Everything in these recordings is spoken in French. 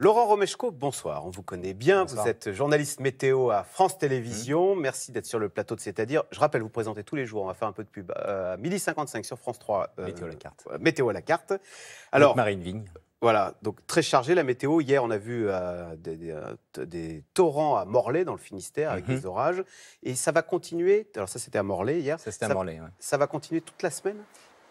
Laurent Romeshko, bonsoir. On vous connaît bien. Bonsoir. Vous êtes journaliste météo à France Télévisions. Merci d'être sur le plateau de C'est-à-dire. Je rappelle, vous présentez tous les jours. On va faire un peu de pub. À 12h55 sur France 3. Météo à la carte. Météo à la carte. Alors, Marine Vigne. Voilà, donc très chargé la météo. Hier, on a vu des torrents à Morlaix, dans le Finistère, avec des orages. Et ça va continuer. Alors ça, c'était à Morlaix hier. Ça, c'était à Morlaix, ouais. Ça va continuer toute la semaine?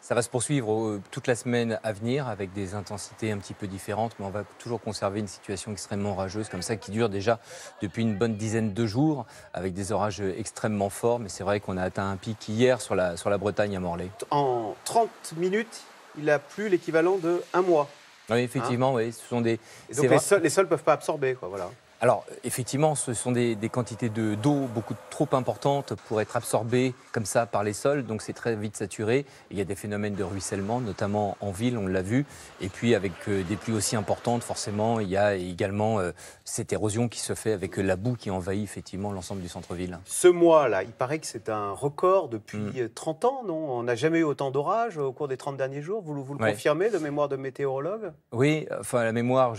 Ça va se poursuivre toute la semaine à venir avec des intensités un petit peu différentes, mais on va toujours conserver une situation extrêmement orageuse comme ça qui dure déjà depuis une bonne dizaine de jours avec des orages extrêmement forts. Mais c'est vrai qu'on a atteint un pic hier sur la Bretagne à Morlaix. En 30 minutes, il a plu l'équivalent de un mois. Oui, effectivement, oui. Ce sont des. Et donc les sols ne peuvent pas absorber, quoi, voilà. Alors, effectivement, ce sont des quantités d'eau beaucoup trop importantes pour être absorbées comme ça par les sols, donc c'est très vite saturé. Il y a des phénomènes de ruissellement, notamment en ville, on l'a vu. Et puis, avec des pluies aussi importantes, forcément, il y a également cette érosion qui se fait avec la boue qui envahit effectivement l'ensemble du centre-ville. Ce mois-là, il paraît que c'est un record depuis 30 ans, non? On n'a jamais eu autant d'orages au cours des 30 derniers jours. Vous le confirmez, de mémoire de météorologue? Oui, enfin, la mémoire,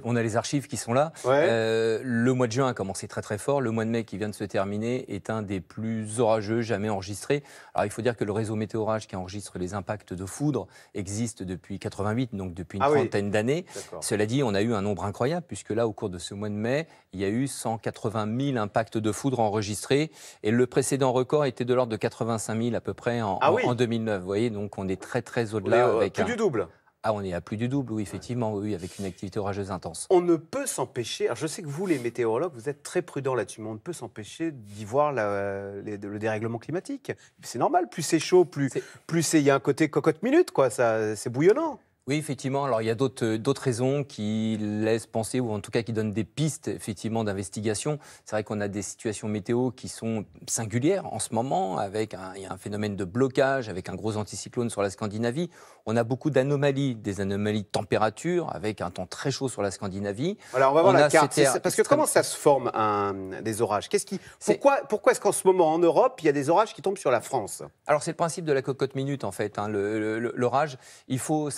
on a les archives qui sont là. Ouais. Le mois de juin a commencé très très fort. Le mois de mai qui vient de se terminer est un des plus orageux jamais enregistrés. Alors il faut dire que le réseau Météorage qui enregistre les impacts de foudre existe depuis 88, donc depuis une trentaine d'années. Cela dit, on a eu un nombre incroyable puisque là, au cours de ce mois de mai, il y a eu 180 000 impacts de foudre enregistrés et le précédent record était de l'ordre de 85 000 à peu près en 2009. Vous voyez, donc on est très très au-delà. Avec plus du double. Ah, on est à plus du double, oui, effectivement, oui, avec une activité orageuse intense. On ne peut s'empêcher, alors je sais que vous, les météorologues, vous êtes très prudents là-dessus, mais on ne peut s'empêcher d'y voir le dérèglement climatique. C'est normal, plus c'est chaud, plus il y a un côté cocotte-minute, quoi, c'est bouillonnant. Oui, effectivement. Alors, il y a d'autres raisons qui laissent penser, ou en tout cas qui donnent des pistes, effectivement, d'investigation. C'est vrai qu'on a des situations météo qui sont singulières en ce moment, il y a un phénomène de blocage, avec un gros anticyclone sur la Scandinavie. On a beaucoup d'anomalies, des anomalies de température, avec un temps très chaud sur la Scandinavie. Alors, on va voir la carte. Parce que comment ça se forme des orages? Pourquoi est-ce qu'en ce moment, en Europe, il y a des orages qui tombent sur la France? Alors, c'est le principe de la cocotte-minute, en fait. L'orage, il faut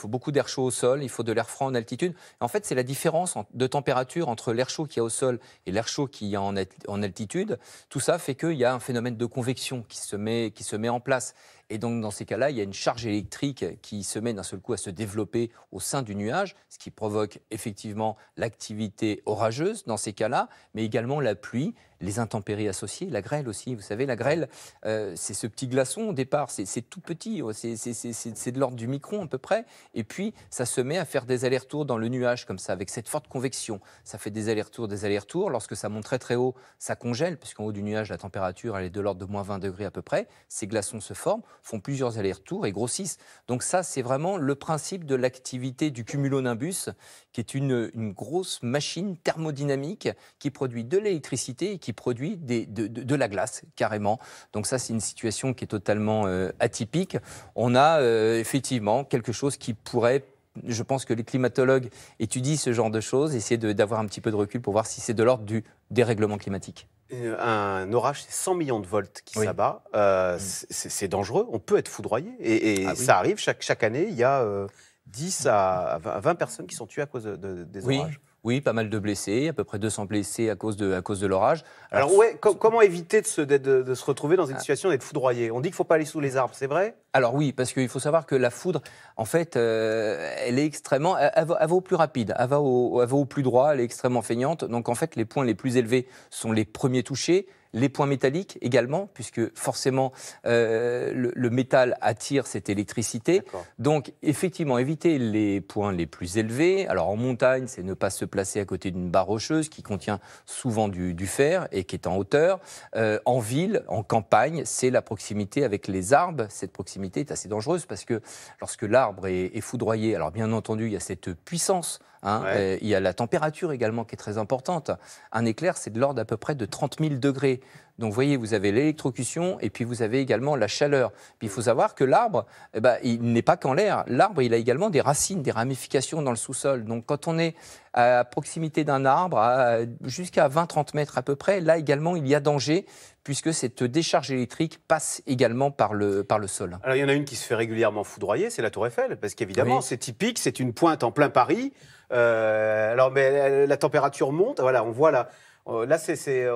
beaucoup d'air chaud au sol, il faut de l'air froid en altitude. En fait, c'est la différence de température entre l'air chaud qu'il y a au sol et l'air chaud qu'il y a en altitude. Tout ça fait qu'il y a un phénomène de convection qui se met en place. Et donc, dans ces cas-là, il y a une charge électrique qui se met d'un seul coup à se développer au sein du nuage, ce qui provoque effectivement l'activité orageuse dans ces cas-là, mais également la pluie, les intempéries associées, la grêle aussi. Vous savez, la grêle, c'est ce petit glaçon au départ, c'est tout petit, c'est de l'ordre du micron à peu près. Et puis, ça se met à faire des allers-retours dans le nuage comme ça, avec cette forte convection. Ça fait des allers-retours. Lorsque ça monte très très haut, ça congèle, puisqu'en haut du nuage, la température elle est de l'ordre de moins 20 degrés à peu près. Ces glaçons se forment, font plusieurs allers-retours et grossissent. Donc ça, c'est vraiment le principe de l'activité du cumulonimbus, qui est une grosse machine thermodynamique qui produit de l'électricité et qui produit de la glace, carrément. Donc ça, c'est une situation qui est totalement atypique. On a effectivement quelque chose qui pourrait... Je pense que les climatologues étudient ce genre de choses, essayer d'avoir un petit peu de recul pour voir si c'est de l'ordre du dérèglement climatique. Un orage, c'est 100 millions de volts qui s'abat. C'est dangereux, on peut être foudroyé. Et ça arrive, chaque année, il y a 10 à 20 personnes qui sont tuées à cause des orages. Oui, pas mal de blessés, à peu près 200 blessés à cause de l'orage. Alors comment éviter de se retrouver dans une situation d'être foudroyé? On dit qu'il ne faut pas aller sous les arbres, c'est vrai? Alors oui, parce qu'il faut savoir que la foudre, en fait, elle est extrêmement... Elle va au plus rapide, elle va au plus droit, elle est extrêmement feignante. Donc en fait, les points les plus élevés sont les premiers touchés. Les points métalliques également, puisque forcément le métal attire cette électricité. Donc effectivement, éviter les points les plus élevés. Alors en montagne, c'est ne pas se placer à côté d'une barre rocheuse qui contient souvent du fer et qui est en hauteur. En ville, en campagne, c'est la proximité avec les arbres. Cette proximité est assez dangereuse parce que lorsque l'arbre est foudroyé, alors bien entendu, il y a cette puissance. Il y a la température également qui est très importante. Un éclair, c'est de l'ordre d'à peu près de 30 000 degrés. Donc vous voyez, vous avez l'électrocution et puis vous avez également la chaleur. Puis il faut savoir que l'arbre, il n'est pas qu'en l'air. L'arbre, il a également des racines, des ramifications dans le sous-sol. Donc quand on est à proximité d'un arbre, jusqu'à 20-30 mètres à peu près, là également, il y a danger, puisque cette décharge électrique passe également par le sol. Alors il y en a une qui se fait régulièrement foudroyer, c'est la Tour Eiffel, parce qu'évidemment, c'est typique, c'est une pointe en plein Paris. Mais la température monte, voilà, on voit là. Là, c'est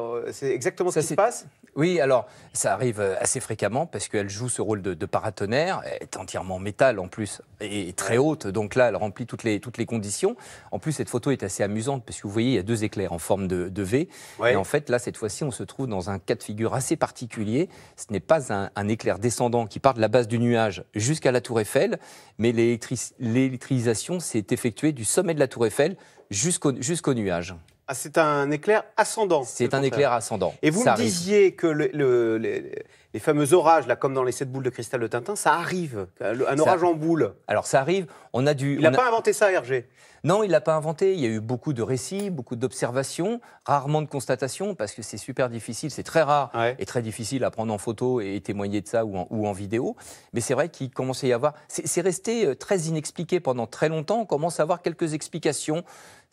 exactement ce qui se passe. Oui, alors ça arrive assez fréquemment parce qu'elle joue ce rôle de paratonnerre, elle est entièrement métal en plus et très haute, donc là elle remplit toutes les conditions. En plus cette photo est assez amusante parce que vous voyez il y a deux éclairs en forme de V et en fait là cette fois-ci on se trouve dans un cas de figure assez particulier. Ce n'est pas un éclair descendant qui part de la base du nuage jusqu'à la Tour Eiffel, mais l'électrisation s'est effectuée du sommet de la Tour Eiffel jusqu'au nuage. Ah, c'est un éclair ascendant. C'est un éclair ascendant. Et vous me disiez que les fameux orages, là, comme dans les 7 boules de cristal de Tintin, ça arrive, un orage en boule. Alors ça arrive, Il n'a pas inventé ça, Hergé? Non, il ne l'a pas inventé. Il y a eu beaucoup de récits, beaucoup d'observations, rarement de constatations, parce que c'est super difficile, c'est très rare et très difficile à prendre en photo et témoigner de ça ou en vidéo. Mais c'est vrai qu'il commence à y avoir... C'est resté très inexpliqué pendant très longtemps. On commence à avoir quelques explications.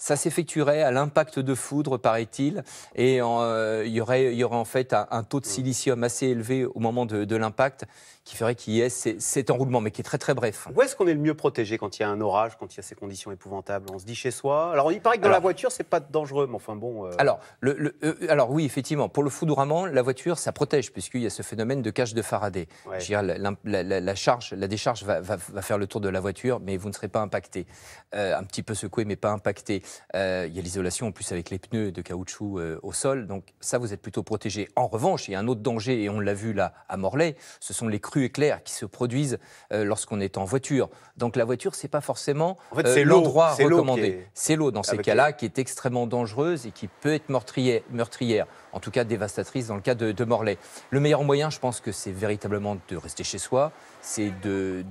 Ça s'effectuerait à l'impact de foudre, paraît-il, et il y aurait en fait un taux de silicium assez élevé au moment de l'impact qui ferait qu'il y ait cet enroulement, mais qui est très très bref. Où est-ce qu'on est le mieux protégé quand il y a un orage, quand il y a ces conditions épouvantables? On se dit chez soi. Alors il paraît que dans la voiture, c'est pas dangereux, mais enfin bon. Alors oui, effectivement, pour le foudroiement, la voiture, ça protège, puisqu'il y a ce phénomène de cage de Faraday. Je veux dire, la décharge va faire le tour de la voiture, mais vous ne serez pas impacté. Un petit peu secoué, mais pas impacté. Il y a l'isolation en plus avec les pneus de caoutchouc au sol, donc ça vous êtes plutôt protégé. En revanche, il y a un autre danger, et on l'a vu là à Morlaix, ce sont les crues éclairs qui se produisent lorsqu'on est en voiture. Donc la voiture, c'est pas forcément l'endroit recommandé. C'est l'eau dans ces cas-là qui est extrêmement dangereuse et qui peut être meurtrière, en tout cas dévastatrice dans le cas de Morlaix. Le meilleur moyen, je pense que c'est véritablement de rester chez soi, c'est de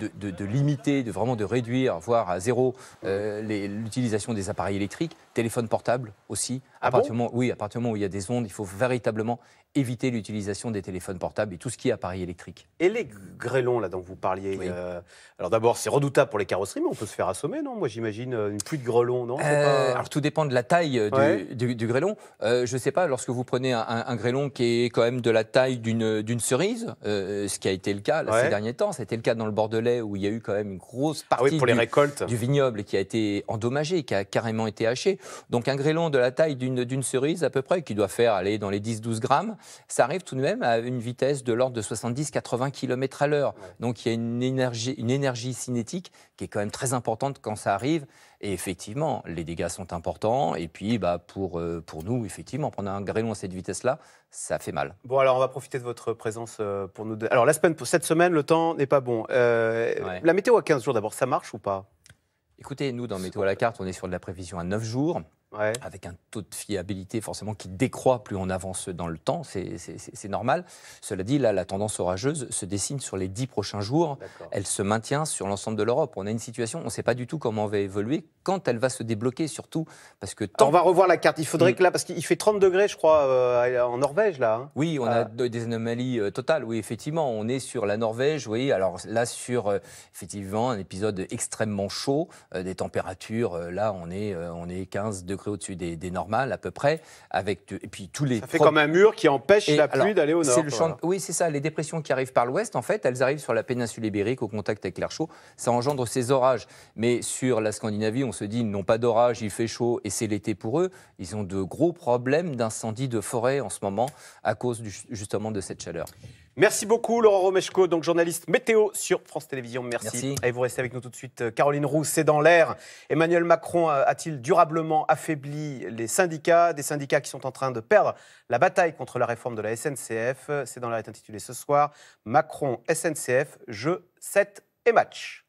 limiter, vraiment de réduire, voire à zéro l'utilisation des appareils électriques, téléphone portable aussi. À partir du moment où il y a des ondes, il faut véritablement éviter l'utilisation des téléphones portables et tout ce qui est appareil électrique. Et les grêlons là dont vous parliez, alors d'abord c'est redoutable pour les carrosseries, mais on peut se faire assommer, non? Moi j'imagine une pluie de grêlons, non? Alors tout dépend de la taille du grêlon. Je ne sais pas, lorsque vous prenez un grêlon qui est quand même de la taille d'une cerise, ce qui a été le cas là, ces derniers temps, ça a été le cas dans le Bordelais où il y a eu quand même une grosse partie pour les récoltes du vignoble qui a été endommagée, qui a carrément été haché. Donc un grêlon de la taille d'une cerise à peu près, qui doit faire aller dans les 10-12 grammes, ça arrive tout de même à une vitesse de l'ordre de 70-80 km/h. Donc il y a une énergie cinétique qui est quand même très importante quand ça arrive. Et effectivement, les dégâts sont importants. Et puis, pour nous, effectivement, prendre un grêlon à cette vitesse-là, ça fait mal. Bon, alors on va profiter de votre présence pour nous... Alors cette semaine, le temps n'est pas bon. La météo à 15 jours, d'abord, ça marche ou pas? Écoutez, nous, dans Météo à la carte, on est sur de la prévision à 9 jours. Avec un taux de fiabilité forcément qui décroît plus on avance dans le temps, c'est normal. Cela dit, là, la tendance orageuse se dessine sur les 10 prochains jours. Elle se maintient sur l'ensemble de l'Europe. On a une situation, on ne sait pas du tout comment elle va évoluer, quand elle va se débloquer surtout. Parce que on va revoir la carte. Il faudrait que là, parce qu'il fait 30 degrés, je crois, en Norvège, là. Hein. Oui, on a des anomalies totales. Oui, effectivement, on est sur la Norvège. Oui, alors là, sur effectivement un épisode extrêmement chaud, des températures, là, on est 15 degrés au-dessus des normales à peu près, et puis tous les... Ça fait comme un mur qui empêche la pluie d'aller au nord. Oui, c'est ça, les dépressions qui arrivent par l'ouest, en fait, elles arrivent sur la péninsule ibérique au contact avec l'air chaud, ça engendre ces orages. Mais sur la Scandinavie, on se dit, ils n'ont pas d'orage, il fait chaud et c'est l'été pour eux. Ils ont de gros problèmes d'incendie de forêt en ce moment à cause justement de cette chaleur. Merci beaucoup Laurent Romeshko, donc journaliste météo sur France Télévisions. Merci. Et vous restez avec nous tout de suite. Caroline Roux, c'est dans l'air. Emmanuel Macron a-t-il durablement affaibli les syndicats? Des syndicats qui sont en train de perdre la bataille contre la réforme de la SNCF. C'est dans l'air est intitulé ce soir. Macron, SNCF, jeu, 7 et match.